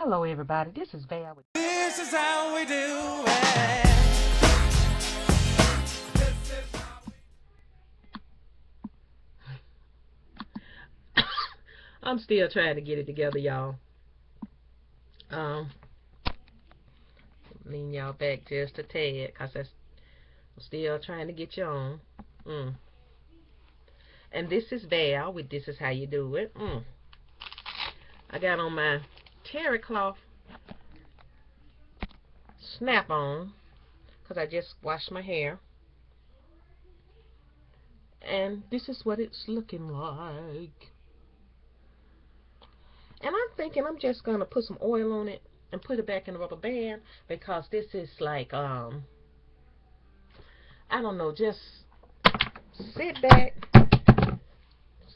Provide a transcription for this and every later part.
Hello everybody, this is Val. This is how we do it. I'm still trying to get it together, y'all. Lean y'all back just a tad, cause I'm still trying to get you on. And this is Val with This Is How You Do It. I got on my terry cloth snap on, cause I just washed my hair. And this is what it's looking like. And I'm thinking I'm just gonna put some oil on it and put it back in the rubber band, because this is like I don't know, just sit back,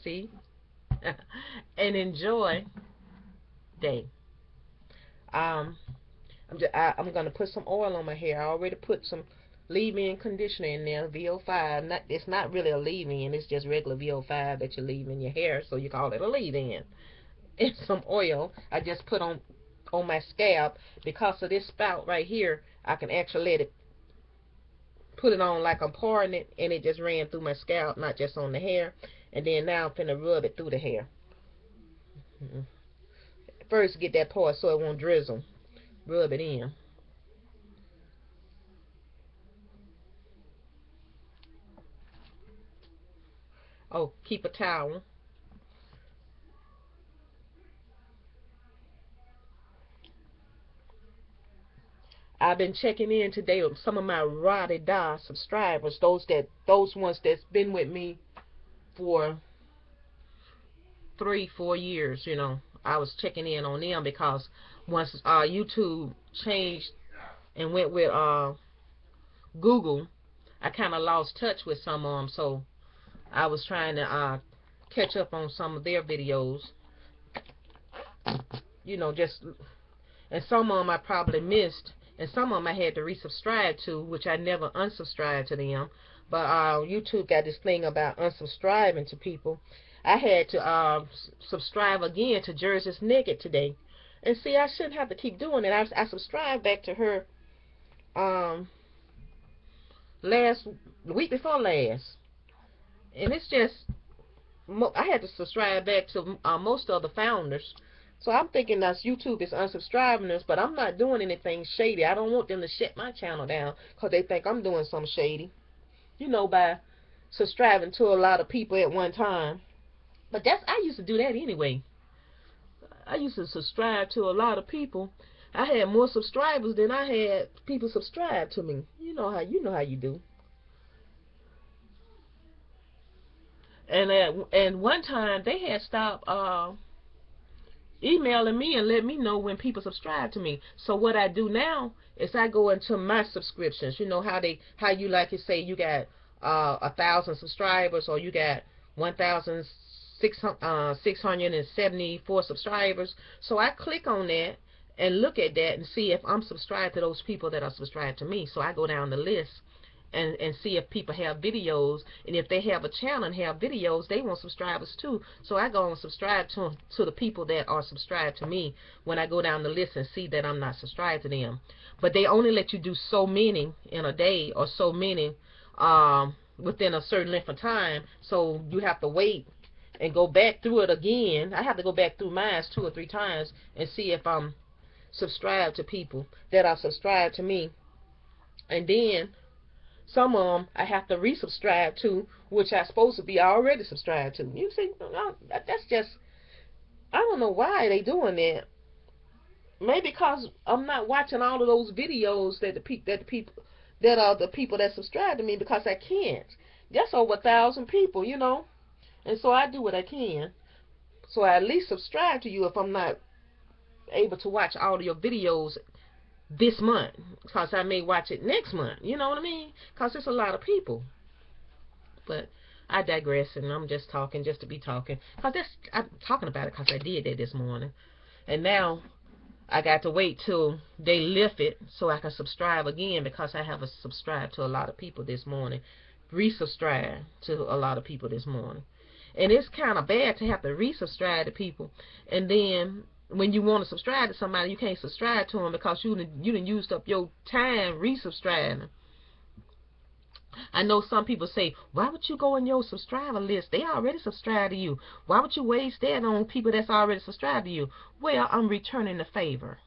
see, and enjoy day. I'm gonna put some oil on my hair. I already put some leave-in conditioner in there, VO5. It's not really a leave-in, it's just regular VO5 that you leave in your hair, so you call it a leave-in. And some oil I just put on my scalp. Because of this spout right here, I can actually let it put it on like I'm pouring it, and it just ran through my scalp, not just on the hair. And then now I'm finna rub it through the hair. First get that part so it won't drizzle. Rub it in. Oh, keep a towel. I've been checking in today with some of my rah-de-da subscribers, those ones that's been with me for 3-4 years. You know, I was checking in on them because once YouTube changed and went with Google, I kind of lost touch with some of them, so I was trying to catch up on some of their videos. You know, and some of them I probably missed, and some of them I had to resubscribe to, which I never unsubscribed to them. But YouTube got this thing about unsubscribing to people. I had to subscribe again to Jersey's Naked today. And see, I shouldn't have to keep doing it. I subscribed back to her the week before last. And it's just, I had to subscribe back to most of the founders. So I'm thinking that YouTube is unsubscribing us, but I'm not doing anything shady. I don't want them to shut my channel down because they think I'm doing something shady, you know, by subscribing to a lot of people at one time. But I used to do that anyway. I used to subscribe to a lot of people. I had more subscribers than I had people subscribe to me. You know how you do. And one time they had stopped emailing me and let me know when people subscribe to me. So what I do now is I go into my subscriptions. You know how you like to say you got 1,000 subscribers, or you got 1,674 subscribers. So I click on that and look at that and see if I'm subscribed to those people that are subscribed to me. So I go down the list and see if people have videos, and if they have a channel and have videos, they want subscribers too. So I go and subscribe to the people that are subscribed to me when I go down the list and see that I'm not subscribed to them. But they only let you do so many in a day, or so many within a certain length of time. So you have to wait and go back through it again. I have to go back through mine 2 or 3 times and see if I'm subscribed to people that are subscribed to me. And then some of them I have to resubscribe to, which I'm supposed to be already subscribed to. You see, that's just, I don't know why they doing that. Maybe because I'm not watching all of those videos that are the people that subscribe to me, because I can't. That's over 1,000 people, you know. And so I do what I can. So I at least subscribe to you if I'm not able to watch all of your videos this month, because I may watch it next month. You know what I mean? Because it's a lot of people. But I digress, and I'm just talking just to be talking. I'm talking about it because I did that this morning. And now I got to wait till they lift it so I can subscribe again, because I haven't subscribed to a lot of people this morning. Resubscribe to a lot of people this morning. And it's kind of bad to have to resubscribe to people, and then when you want to subscribe to somebody, you can't subscribe to them because you done used up your time resubscribing. I know some people say, why would you go on your subscriber list? They already subscribe to you. Why would you waste that on people that's already subscribed to you? Well, I'm returning the favor.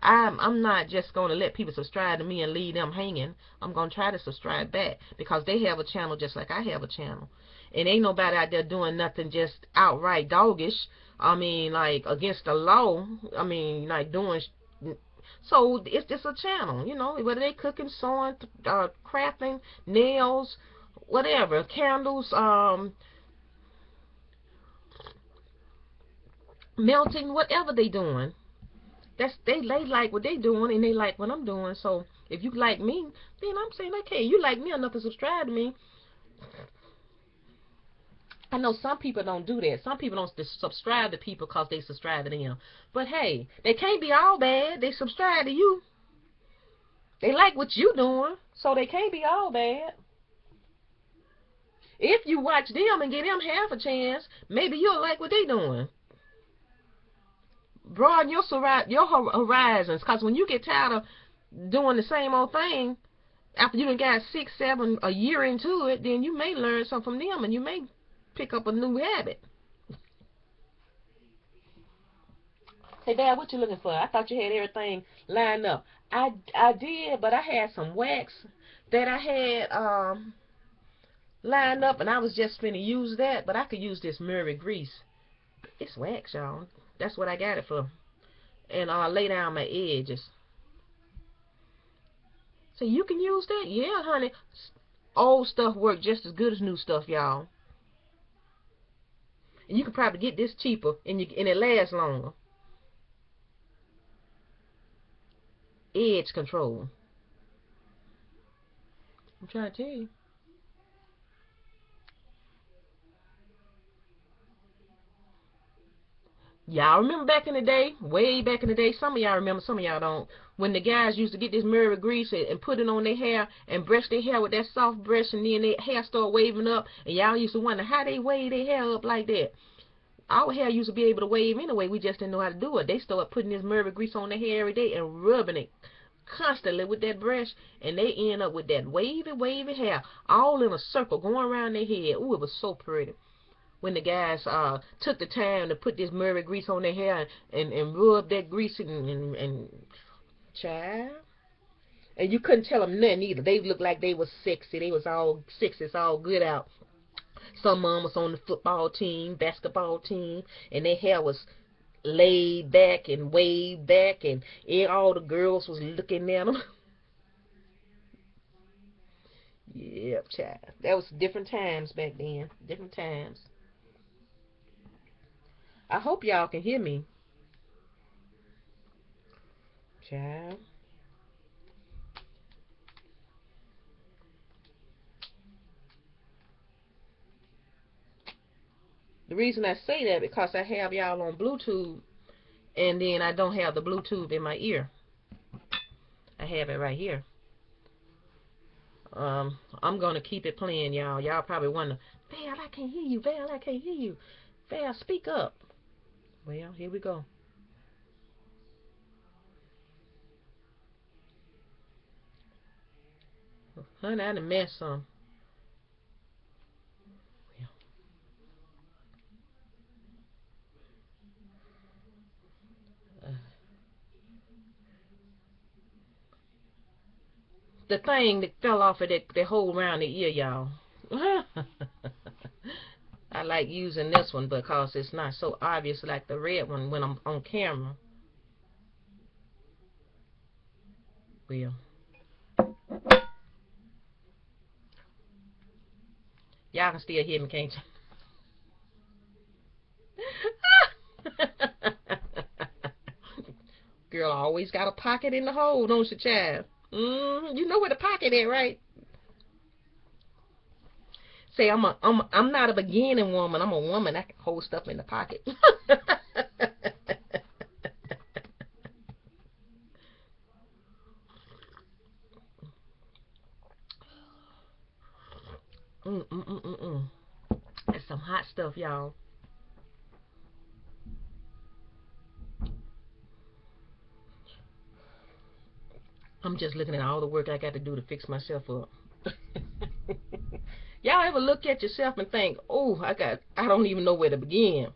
I'm not just going to let people subscribe to me and leave them hanging. I'm going to try to subscribe back because they have a channel just like I have a channel. And ain't nobody out there doing nothing just outright doggish. I mean, like, against the law. I mean, like, doing... So it's just a channel, you know, whether they cooking, sewing, crafting, nails, whatever, candles, melting, whatever they doing. They like what they doing and they like what I'm doing. So if you like me, then I'm saying, okay, you like me enough to subscribe to me. I know some people don't do that. Some people don't subscribe to people because they subscribe to them. But hey, they can't be all bad. They subscribe to you. They like what you doing, so they can't be all bad. If you watch them and give them half a chance, maybe you'll like what they doing. Broaden your horizons, because when you get tired of doing the same old thing, after you done got 6, 7, a year into it, then you may learn something from them, and you may pick up a new habit. Hey, Dad, what you looking for? I thought you had everything lined up. I did, but I had some wax that I had lined up, and I was just finna use that, but I could use this Murray grease. It's wax, y'all. That's what I got it for. And lay down my edges. So you can use that? Yeah, honey. Old stuff work just as good as new stuff, y'all. And you can probably get this cheaper, and it lasts longer. Edge control. I'm trying to tell you. Y'all remember back in the day, way back in the day, some of y'all remember, some of y'all don't, when the guys used to get this Murray grease and put it on their hair and brush their hair with that soft brush, and then their hair started waving up, and y'all used to wonder how they wave their hair up like that. Our hair used to be able to wave anyway, we just didn't know how to do it. They started putting this Murray grease on their hair every day and rubbing it constantly with that brush, and they end up with that wavy hair all in a circle going around their head. Ooh, it was so pretty. When the guys took the time to put this Murray grease on their hair and rub that grease and child. And you couldn't tell them nothing either. They looked like they was sexy. They was all sexy. It's all good out. Some of them was on the football team, basketball team, and their hair was laid back and waved back, and all the girls was looking at them. Yep, child. That was different times back then. Different times. I hope y'all can hear me. Child. The reason I say that because I have y'all on Bluetooth, and then I don't have the Bluetooth in my ear. I have it right here. I'm gonna keep it playing, y'all. Y'all probably wonder, Val, I can't hear you. Val, I can't hear you. Val, speak up. Well, here we go. Honey, I done messed some. The thing that fell off of that hole around the ear, y'all. I like using this one because it's not so obvious like the red one when I'm on camera. Well, y'all can still hear me, can't you? Girl always got a pocket in the hole, don't you, child? You know where the pocket is, right? Say I'm not a beginning woman. I'm a woman that can hold stuff in the pocket. That's some hot stuff, y'all. I'm just looking at all the work I got to do to fix myself up. Y'all ever look at yourself and think, oh, I don't even know where to begin.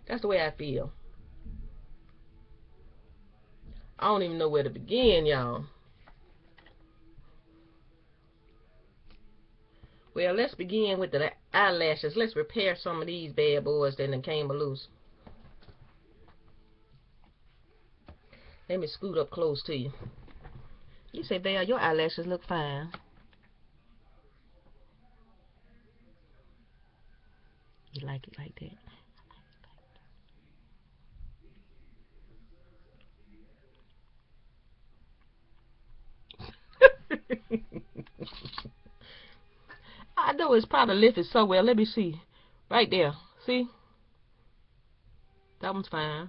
That's the way I feel. I don't even know where to begin, y'all. Well, let's begin with the eyelashes. Let's repair some of these bad boys that done came loose. Let me scoot up close to you. You say, Val, your eyelashes look fine. You like it like that? I know it's probably lifted somewhere. Let me see. Right there. See? That one's fine.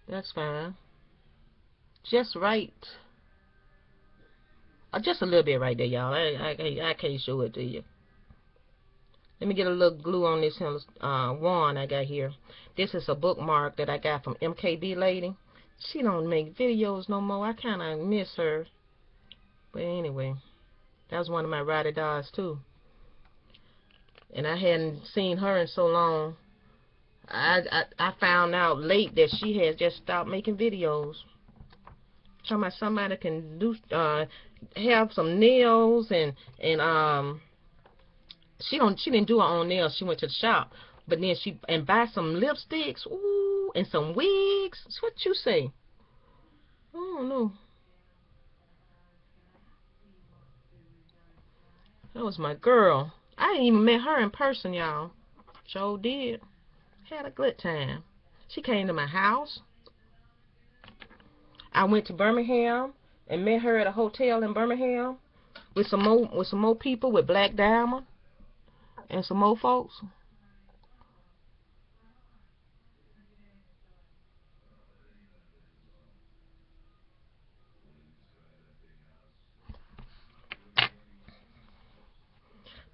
That's fine. Just right. Just a little bit right there, y'all. I can't show it to you. Let me get a little glue on this wand I got here. This is a bookmark that I got from MKB Lady. She don't make videos no more. I kind of miss her. But anyway, that was one of my ride or dies too. And I hadn't seen her in so long. I found out late that she has just stopped making videos. Talking about somebody can do have some nails and she didn't do her own nails. She went to the shop, but then she buy some lipsticks, ooh, and some wigs. What you say? I don't know. That was my girl. I ain't even met her in person, y'all. Sure did. Had a good time. She came to my house. I went to Birmingham and met her at a hotel in Birmingham with some more people with Black Diamond and some more folks.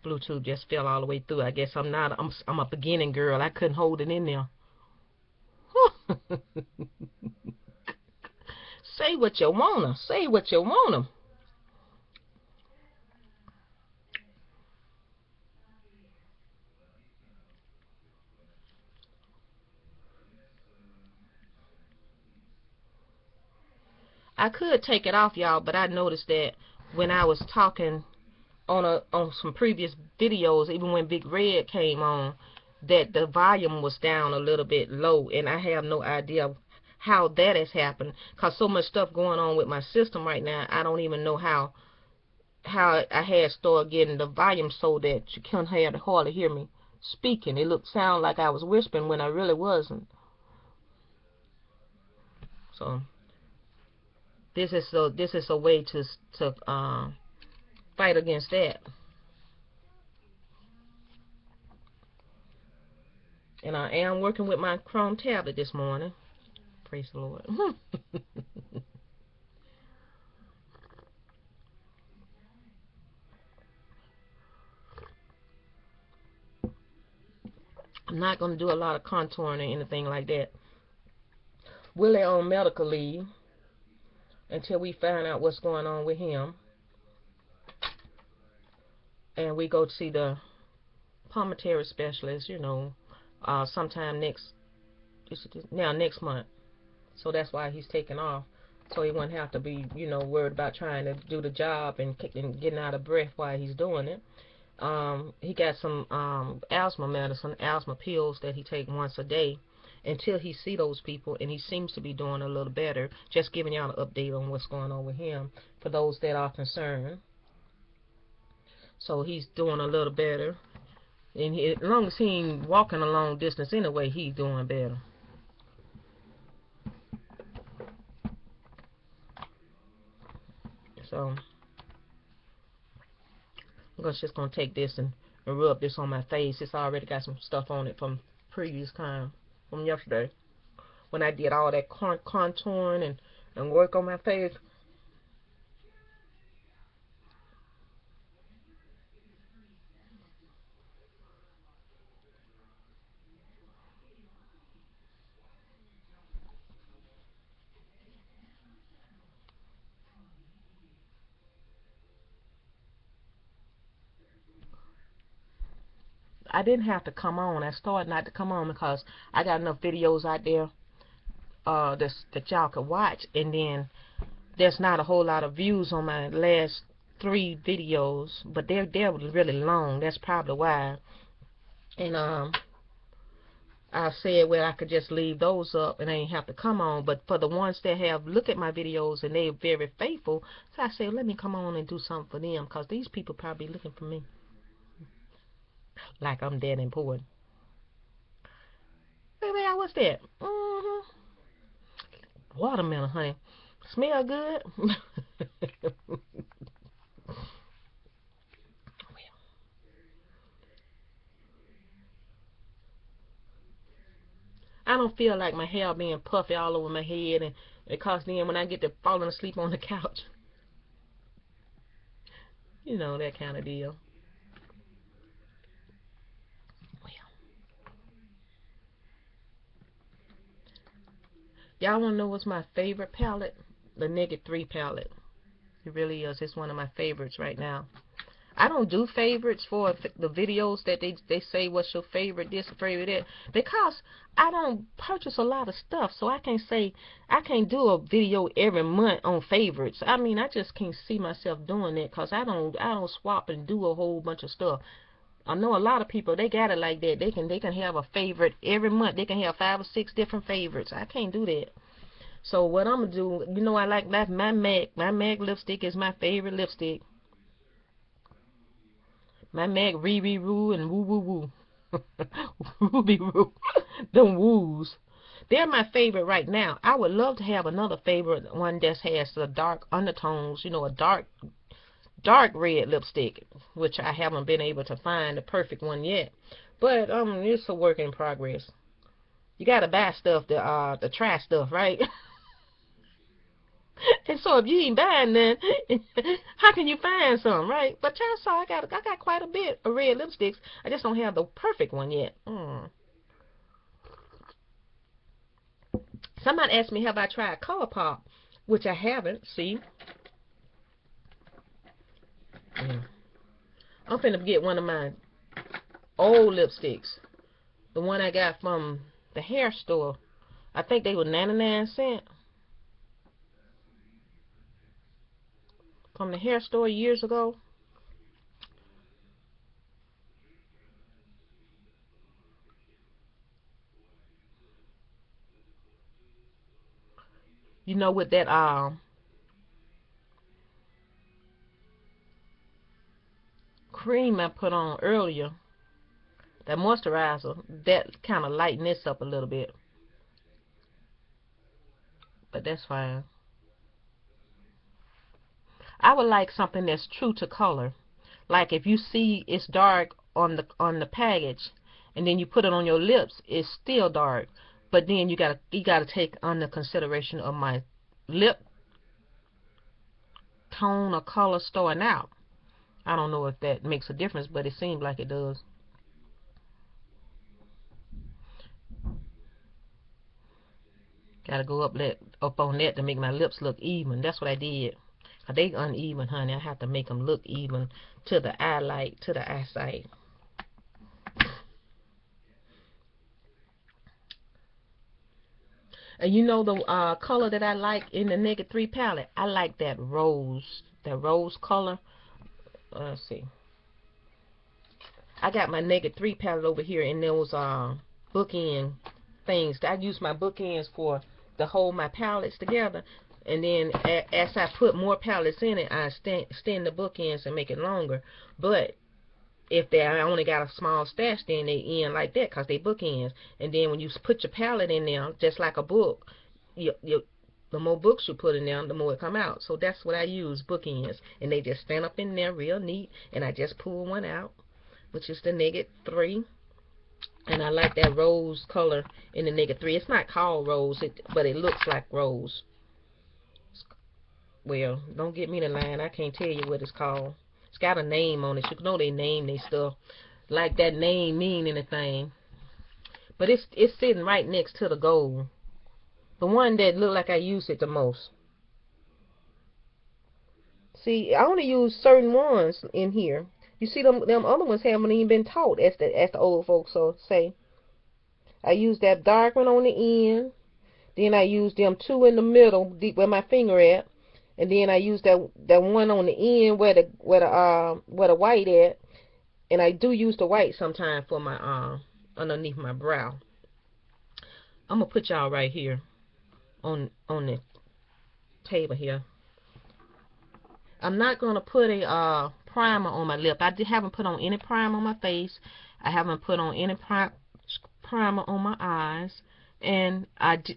Bluetooth just fell all the way through. I guess I'm a beginning girl. I couldn't hold it in there. Say what you wanna. Say what you wanna. I could take it off, y'all, but I noticed that when I was talking on some previous videos, even when Big Red came on, that the volume was down a little bit low, and I have no idea how that has happened, cause so much stuff going on with my system right now. I don't even know how I had started getting the volume so that you couldn't hardly hear me speaking. It sound like I was whispering when I really wasn't. So this is a way to fight against that. And I am working with my Chrome tablet this morning. Praise the Lord. I'm not going to do a lot of contouring or anything like that. Willie on medical leave until we find out what's going on with him. And we go to see the pulmonary specialist, sometime next month. So that's why he's taking off. So he won't have to be, worried about trying to do the job and getting out of breath while he's doing it. He got some asthma medicine, asthma pills that he take once a day until he see those people, and he seems to be doing a little better. Just giving y'all an update on what's going on with him for those that are concerned. So he's doing a little better, and as long as he ain't walking a long distance anyway, he's doing better. So I'm just gonna take this and rub this on my face. It's already got some stuff on it from previous time, from yesterday, when I did all that contouring and work on my face. I didn't have to come on. I started not to come on because I got enough videos out there that y'all could watch, and then there's not a whole lot of views on my last 3 videos, but they're really long. That's probably why. And I said, well, I could just leave those up and I ain't have to come on. But for the ones that have looked at my videos and they're very faithful, so I said, let me come on and do something for them, because these people probably looking for me like I'm that important. Baby, what's that? Watermelon, honey. Smell good? I don't feel like my hair being puffy all over my head, and because then when I get to falling asleep on the couch, you know, that kind of deal. Well, y'all want to know what's my favorite palette? The Negative 3 palette. It really is. It's one of my favorites right now. I don't do favorites for the videos that they say what's your favorite this, favorite that, because I don't purchase a lot of stuff, so I can't do a video every month on favorites. I mean, I just can't see myself doing that, because I don't swap and do a whole bunch of stuff. I know a lot of people, they got it like that. They can have a favorite every month. They can have 5 or 6 different favorites. I can't do that. So what I'm gonna do, you know, I like my MAC lipstick is my favorite lipstick. My MAC Riri Roo and Woo Woo Woo. Ruby Roo. Them woos. They're my favorite right now. I would love to have another favorite one that has the dark undertones, you know, a dark red lipstick, which I haven't been able to find the perfect one yet. But it's a work in progress. You gotta buy stuff to try stuff, right? And so if you ain't buying none, how can you find some, right? But y'all saw I got quite a bit of red lipsticks. I just don't have the perfect one yet. Somebody asked me, have I tried ColourPop? Which I haven't. See? I'm finna get one of my old lipsticks. The one I got from the hair store. I think they were 99¢. From the hair store years ago. You know, with that cream I put on earlier, that moisturizer, that kind of lightened this up a little bit. But that's fine. I would like something that's true to color. Like if you see it's dark on the package, and then you put it on your lips, it's still dark. But then you gotta take under consideration of my lip tone or color starting out. I don't know if that makes a difference, but it seems like it does. Gotta go up on that to make my lips look even. That's what I did. They uneven, honey. I have to make them look even to the eyesight. And you know the color that I like in the Negative 3 palette? I like that rose color. Let's see. I got my Negative 3 palette over here in those bookend things. I use my bookends to hold my palettes together. And then as I put more palettes in it, I extend the bookends and make it longer. But if I only got a small stash, then they end like that because they bookends. And then when you put your palette in there, just like a book, the more books you put in there, the more it come out. So that's what I use, bookends. And they just stand up in there real neat. And I just pull one out, which is the Negative 3. And I like that rose color in the Negative 3. It's not called rose, but it looks like rose. Well, don't get me the line. I can't tell you what it's called. It's got a name on it. You know they name they stuff. Like that name mean anything. But it's sitting right next to the gold. The one that look like I use it the most. See, I only use certain ones in here. You see them other ones haven't even been taught, as the old folks so say. I use that dark one on the end. Then I use them two in the middle, deep where my finger at, and then I use that one on the end where the white at, and I do use the white sometimes for my underneath my brow. I'm gonna put y'all right here on the table here. I'm not gonna put a primer on my lip. I haven't put on any primer on my face. I haven't put on any primer on my eyes. And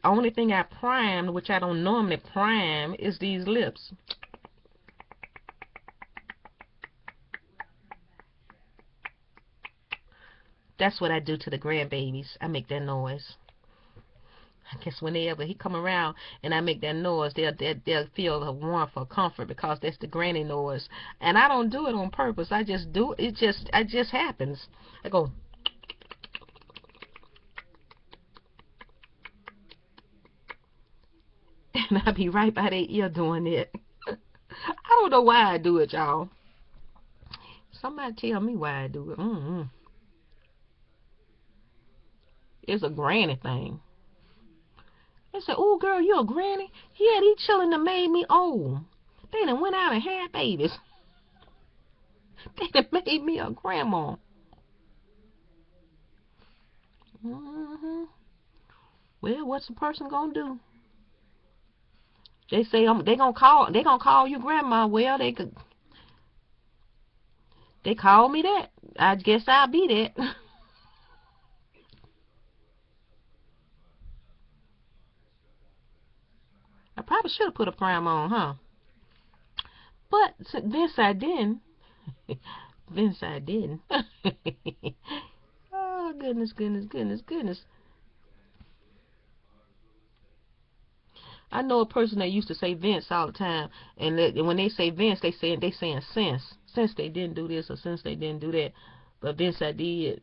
only thing I primed, which I don't normally prime, is these lips. That's what I do to the grandbabies. I make that noise. I guess whenever he come around and I make that noise, they'll feel a warmth or comfort, because that's the granny noise. And I don't do it on purpose. I just do it. It just happens. I go. And I be right by their ear doing it. I don't know why I do it, y'all. Somebody tell me why I do it. It's a granny thing. They say, "Oh, girl, you a granny?" Yeah, these children that made me old. They done went out and had babies. They done made me a grandma. Well, what's a person gonna do? They say they gonna call you grandma. Well, they call me that. I guess I'll be that. I probably should have put a primer on, huh? But Vince, I didn't. Vince, I didn't. Oh, goodness, goodness, goodness, goodness. I know a person that used to say Vince all the time, and when they say Vince, they saying since they didn't do this or since they didn't do that. But Vince, I did.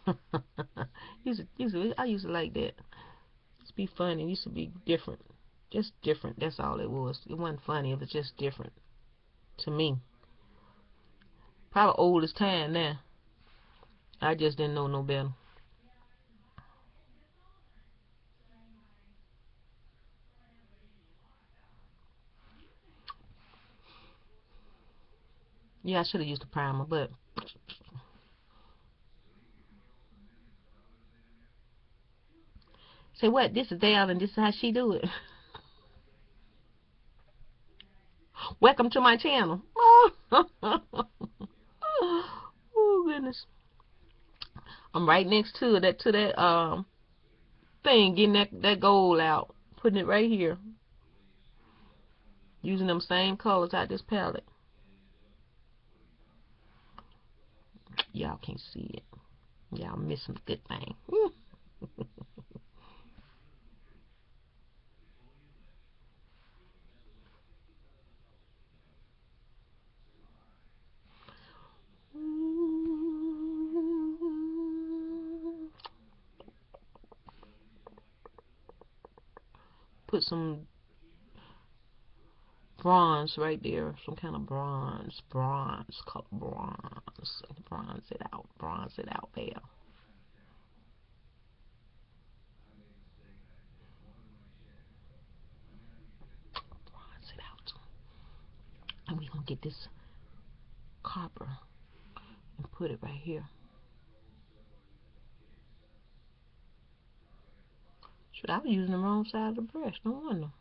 I used to like that. It used to be funny. It used to be different, just different. That's all it was. It wasn't funny. It was just different to me. Probably old as time now. I just didn't know no better. Yeah, I should have used a primer, but say what? This is Dale, and this is how she do it. Welcome to my channel. Oh goodness. I'm right next to that thing, getting that gold out, putting it right here, using them same colors out this palette. Y'all can't see it. Y'all missing the good thing. Put some bronze right there, some kind of bronze color, bronze it out there. Bronze it out. And we're gonna get this copper and put it right here. Should I was using the wrong side of the brush? No wonder.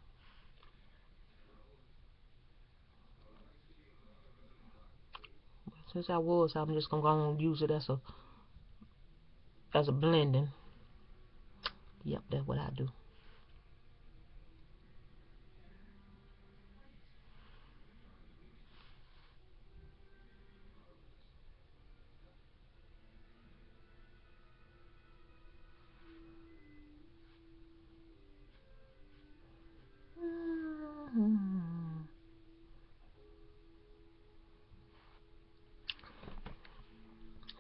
Since I'm just gonna go and use it as a blending. Yep, that's what I do.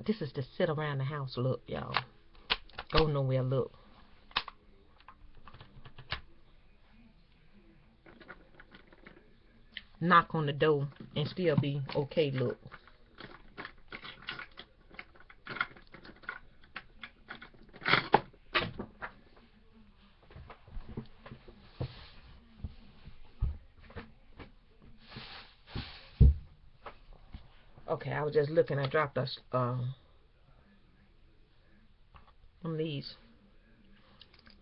This is the sit around the house look, y'all. Go nowhere look. Knock on the door and still be okay look. Okay, I was just looking. I dropped us some leaves.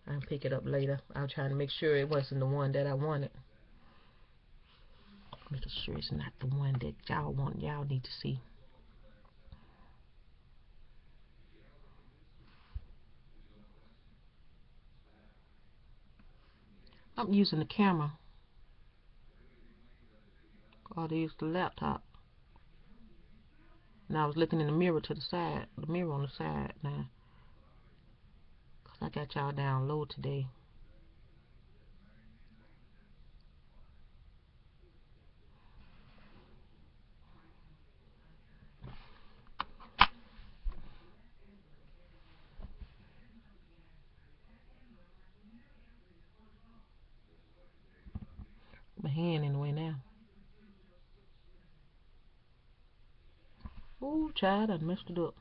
I'll pick it up later. I was trying to make sure it wasn't the one that I wanted. Making sure it's not the one that y'all want. Y'all need to see. I'm using the camera. Or to use the laptop. Now I was looking in the mirror to the side. The mirror on the side now. Cause I got y'all down low today. My hand in the way now. Ooh, child, I messed it up.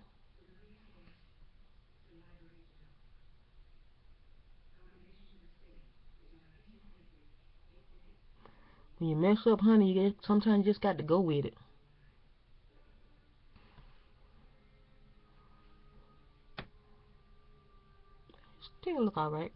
When you mess up, honey, sometimes you just got to go with it. Still look alright.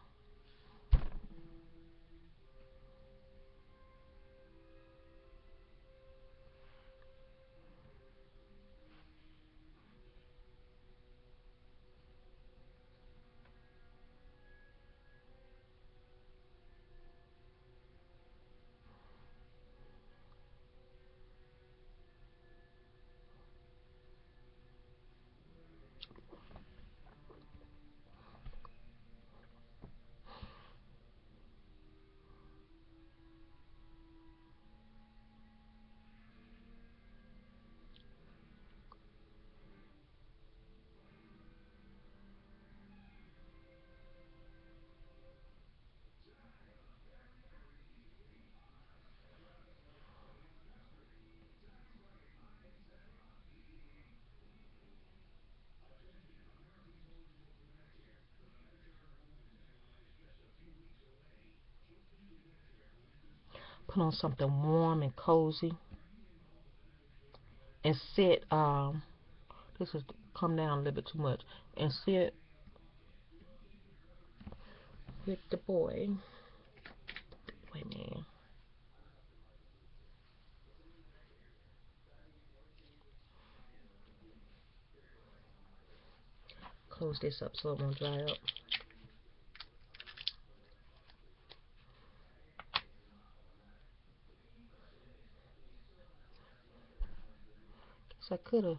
Put on something warm and cozy. And sit, this is come down a little bit too much. And sit with the boy. Wait a minute. Close this up so it won't dry up. Guess I could have.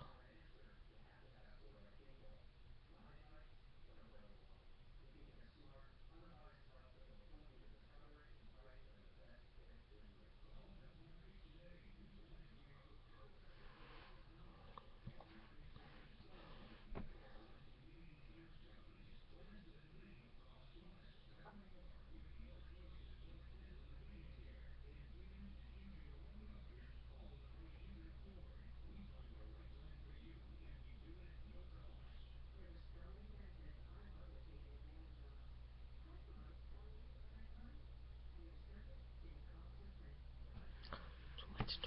Too much.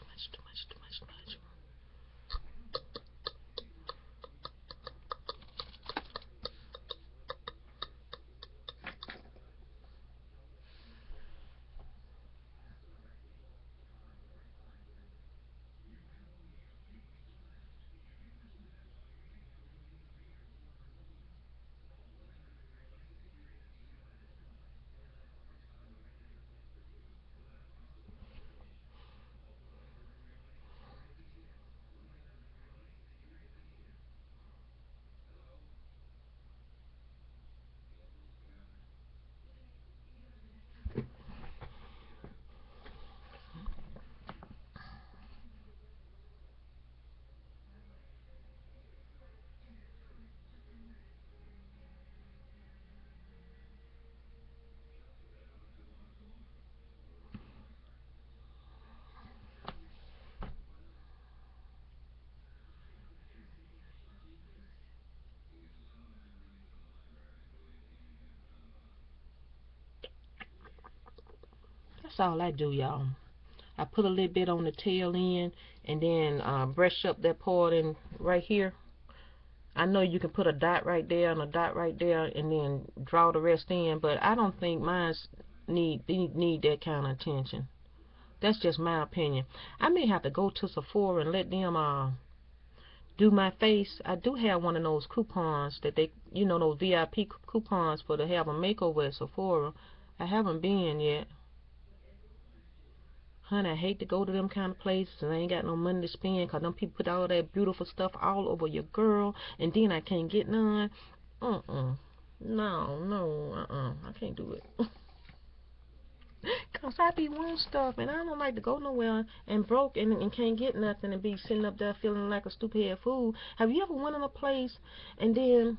That's all I do, y'all. I put a little bit on the tail end, and then brush up that part in right here. I know you can put a dot right there and a dot right there, and then draw the rest in, but I don't think mine's need that kind of attention. That's just my opinion. I may have to go to Sephora and let them do my face. I do have one of those coupons that they, those VIP coupons for to have a makeover at Sephora. I haven't been yet. Honey, I hate to go to them kind of places and I ain't got no money to spend, 'cause them people put all that beautiful stuff all over your girl, and then I can't get none. No, I can't do it. 'Cause I be wanting stuff, and I don't like to go nowhere and broke and can't get nothing and be sitting up there feeling like a stupid head fool. Have you ever went in a place and then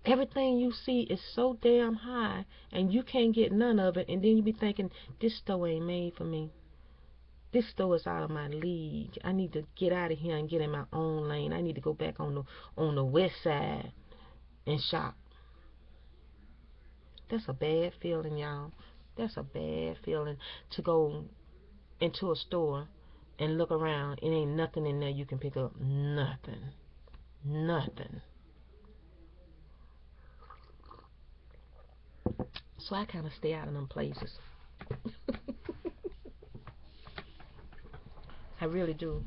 everything you see is so damn high and you can't get none of it, and then you be thinking, this store ain't made for me. This store is out of my league. I need to get out of here and get in my own lane. I need to go back on the west side and shop. That's a bad feeling, y'all. That's a bad feeling, to go into a store and look around and ain't nothing in there you can pick up. Nothing. So I kind of stay out of them places. I really do.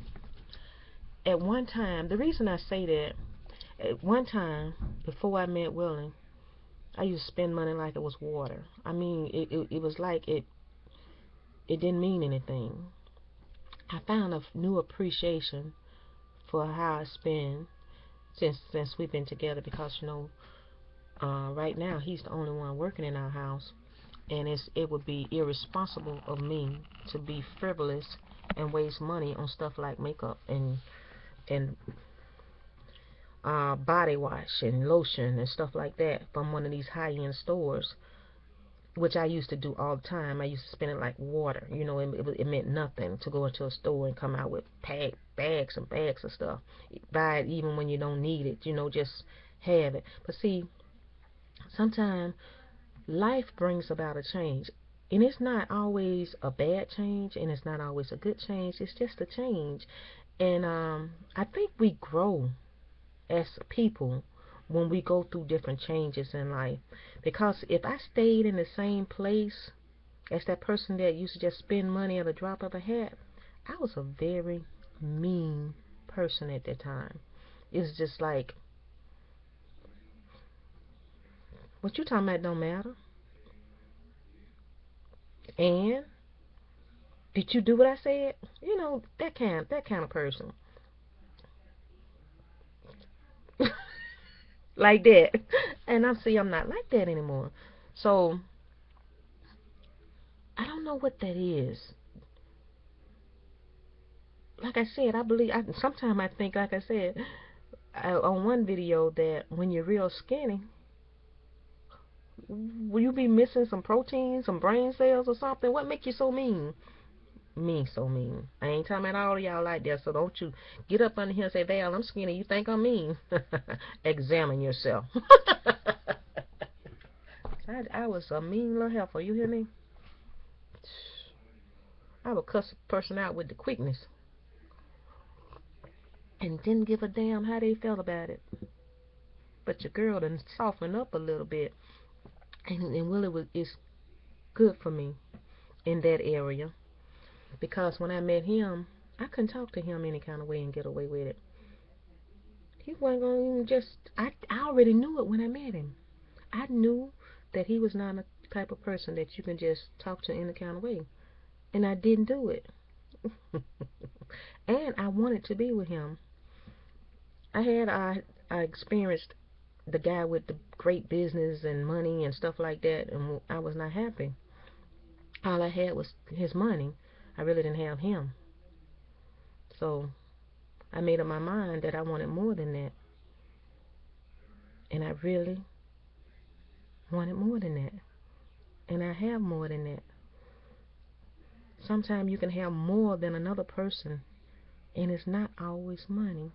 At one time, the reason I say that, at one time, before I met Willie, I used to spend money like it was water. I mean, it was like it didn't mean anything. I found a new appreciation for how I spend since we've been together, because right now he's the only one working in our house, and it would be irresponsible of me to be frivolous and waste money on stuff like makeup and body wash and lotion and stuff like that from one of these high-end stores, which I used to do all the time. I used to spend it like water. It meant nothing to go into a store and come out with bags and bags of stuff. Buy it even when you don't need it. Just have it. But see, sometimes life brings about a change. And it's not always a bad change, and it's not always a good change. It's just a change. And I think we grow as people when we go through different changes in life. Because if I stayed in the same place as that person that used to just spend money at a drop of a hat, I was a very mean person at that time. It's just like, what you talking about don't matter. And did you do what I said? That kind of person. Like that. And I'm not like that anymore. So I don't know what that is. Like I said, I believe, sometimes I think, like I said, on one video, that when you're real skinny, will you be missing some protein, some brain cells or something? What make you so mean? Me so mean. I ain't talking about all of y'all like that, so don't you get up under here and say, Val, I'm skinny, you think I'm mean. Examine yourself. I was a mean little heifer, you hear me? I would cuss a person out with the quickness and didn't give a damn how they felt about it. But your girl done softened up a little bit, and Willie is good for me in that area, because when I met him, I couldn't talk to him any kind of way and get away with it. He wasn't going to even I already knew it when I met him. I knew that he was not a type of person that you can just talk to any kind of way. And I didn't do it. And I wanted to be with him. I experienced the guy with the great business and money and stuff like that, and I was not happy. All I had was his money. I really didn't have him. So I made up my mind that I wanted more than that. And I really wanted more than that. And I have more than that. Sometimes you can have more than another person, and it's not always money.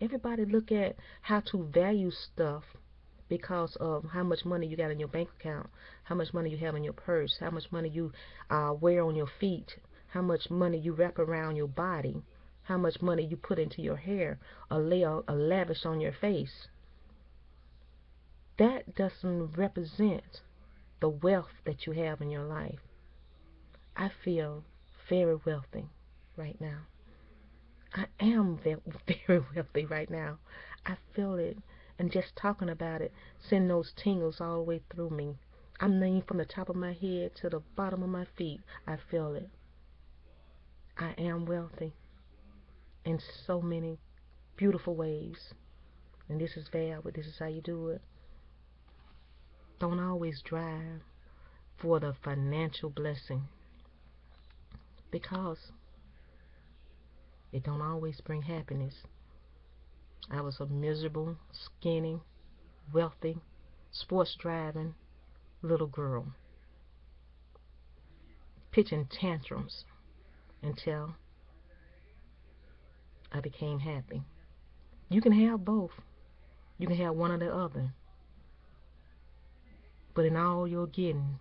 Everybody look at how to value stuff because of how much money you got in your bank account, how much money you have in your purse, how much money you wear on your feet, how much money you wrap around your body, how much money you put into your hair, or lavish on your face. That doesn't represent the wealth that you have in your life. I feel very wealthy right now. I am very wealthy right now. I feel it, and just talking about it send those tingles all the way through me. I mean, from the top of my head to the bottom of my feet, I feel it. I am wealthy in so many beautiful ways. And this is valid. This is how you do it. Don't always drive for the financial blessing, because it don't always bring happiness. I was a miserable, skinny, wealthy, sports driving little girl, pitching tantrums until I became happy. You can have both. You can have one or the other. But in all you're getting,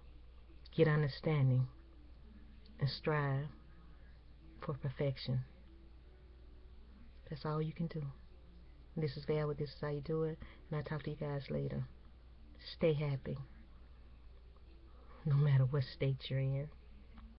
get understanding and strive for perfection. That's all you can do. This is Val. This is how you do it. And I'll talk to you guys later. Stay happy, no matter what state you're in.